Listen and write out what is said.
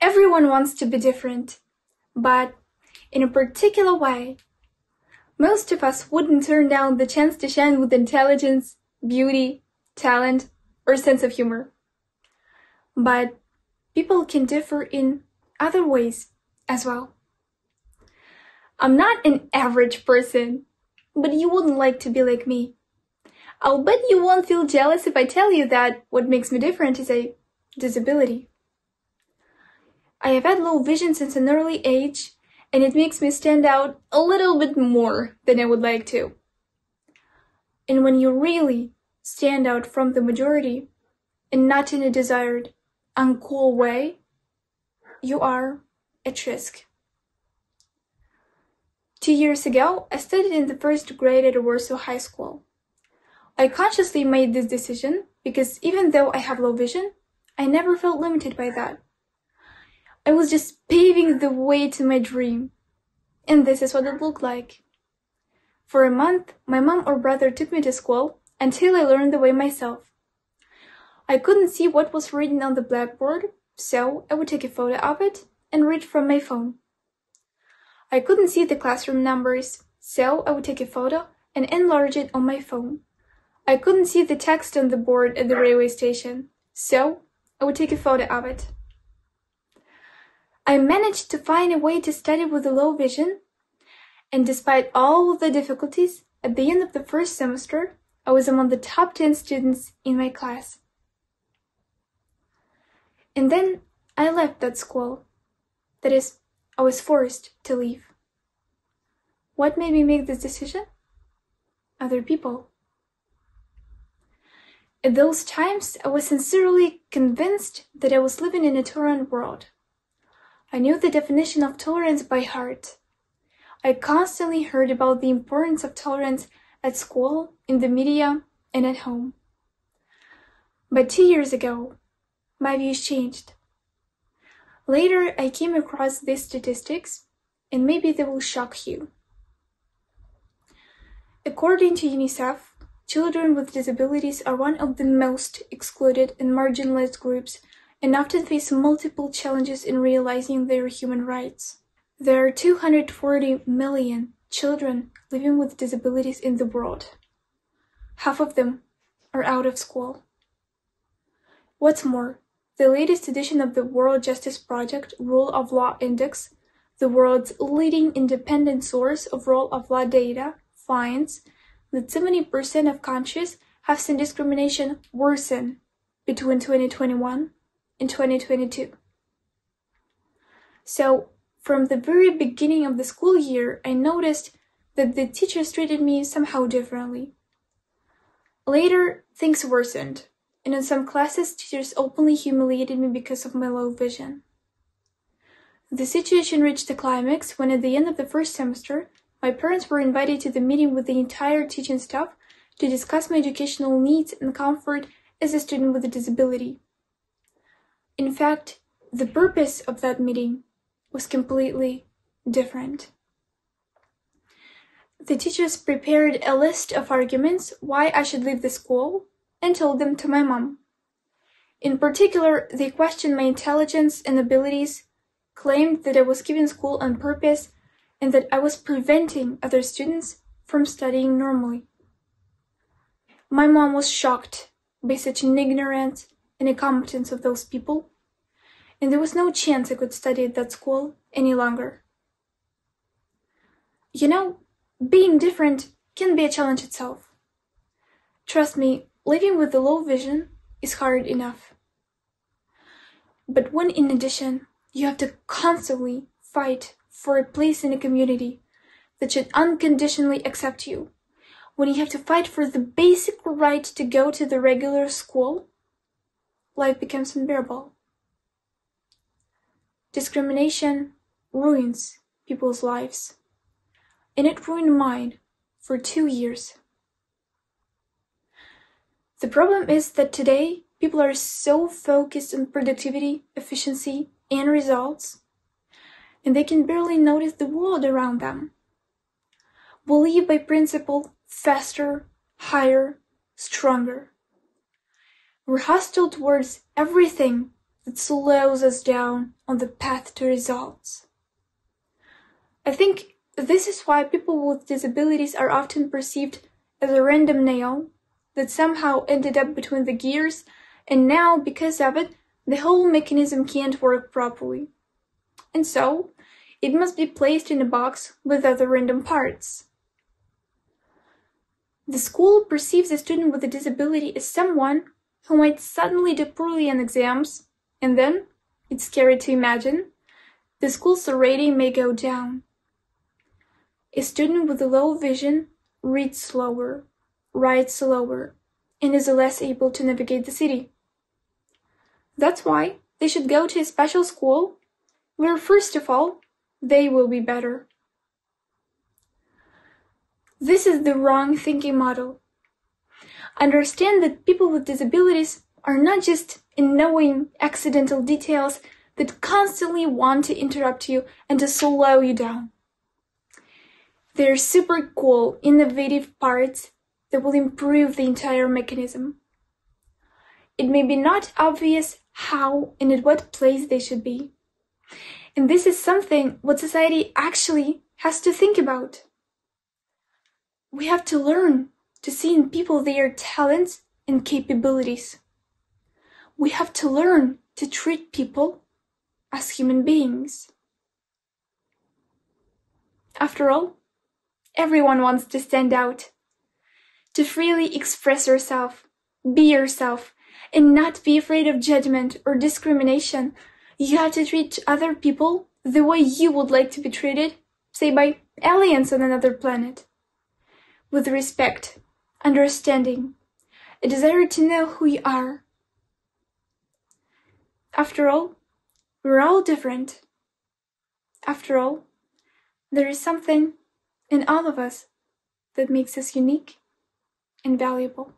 Everyone wants to be different, but in a particular way. Most of us wouldn't turn down the chance to shine with intelligence, beauty, talent, or sense of humor. But people can differ in other ways as well. I'm not an average person, but you wouldn't like to be like me. I'll bet you won't feel jealous if I tell you that what makes me different is a disability. I have had low vision since an early age, and it makes me stand out a little bit more than I would like to. And when you really stand out from the majority, and not in a desired, uncool way, you are at risk. 2 years ago, I studied in the first grade at Warsaw High School. I consciously made this decision because even though I have low vision, I never felt limited by that. I was just paving the way to my dream, and this is what it looked like. For a month, my mom or brother took me to school until I learned the way myself. I couldn't see what was written on the blackboard, so I would take a photo of it and read from my phone. I couldn't see the classroom numbers, so I would take a photo and enlarge it on my phone. I couldn't see the text on the board at the railway station, so I would take a photo of it. I managed to find a way to study with a low vision, and despite all of the difficulties, at the end of the first semester, I was among the top 10 students in my class. And then I left that school. That is, I was forced to leave. What made me make this decision? Other people. At those times, I was sincerely convinced that I was living in a tolerant world. I knew the definition of tolerance by heart. I constantly heard about the importance of tolerance at school, in the media, and at home. But 2 years ago, my views changed. Later, I came across these statistics, and maybe they will shock you. According to UNICEF, children with disabilities are one of the most excluded and marginalized groups and often face multiple challenges in realizing their human rights. There are 240 million children living with disabilities in the world. Half of them are out of school. What's more, the latest edition of the World Justice Project Rule of Law Index, the world's leading independent source of rule of law data, finds that 70% of countries have seen discrimination worsen between 2021 and 2022. So, from the very beginning of the school year, I noticed that the teachers treated me somehow differently. Later, things worsened, and in some classes, teachers openly humiliated me because of my low vision. The situation reached a climax when at the end of the first semester, my parents were invited to the meeting with the entire teaching staff to discuss my educational needs and comfort as a student with a disability. In fact, the purpose of that meeting was completely different. The teachers prepared a list of arguments why I should leave the school and told them to my mom. In particular, they questioned my intelligence and abilities, claimed that I was keeping school on purpose, and that I was preventing other students from studying normally. My mom was shocked by such an ignorance and incompetence of those people, and there was no chance I could study at that school any longer. You know, being different can be a challenge itself. Trust me, living with a low vision is hard enough. But when in addition, you have to constantly fight for a place in a community that should unconditionally accept you, when you have to fight for the basic right to go to the regular school, life becomes unbearable. Discrimination ruins people's lives, and it ruined mine for 2 years. The problem is that today, people are so focused on productivity, efficiency, and results, and they can barely notice the world around them. We live by principle faster, higher, stronger. We're hostile towards everything that slows us down on the path to results. I think this is why people with disabilities are often perceived as a random nail that somehow ended up between the gears, and now, because of it, the whole mechanism can't work properly. And so, it must be placed in a box with other random parts. The school perceives a student with a disability as someone who might suddenly do poorly on exams, and then, it's scary to imagine, the school's rating may go down. A student with a low vision reads slower, writes slower, and is less able to navigate the city. That's why they should go to a special school where, first of all, they will be better. This is the wrong thinking model. Understand that people with disabilities are not just annoying accidental details that constantly want to interrupt you and to slow you down. They're super cool, innovative parts that will improve the entire mechanism. It may be not obvious how and at what place they should be. And this is something what society actually has to think about. We have to learn to see in people their talents and capabilities. We have to learn to treat people as human beings. After all, everyone wants to stand out, to freely express yourself, be yourself, and not be afraid of judgment or discrimination. You have to treat other people the way you would like to be treated, say by aliens on another planet. With respect, understanding, a desire to know who you are. After all, we're all different. After all, there is something in all of us that makes us unique and valuable.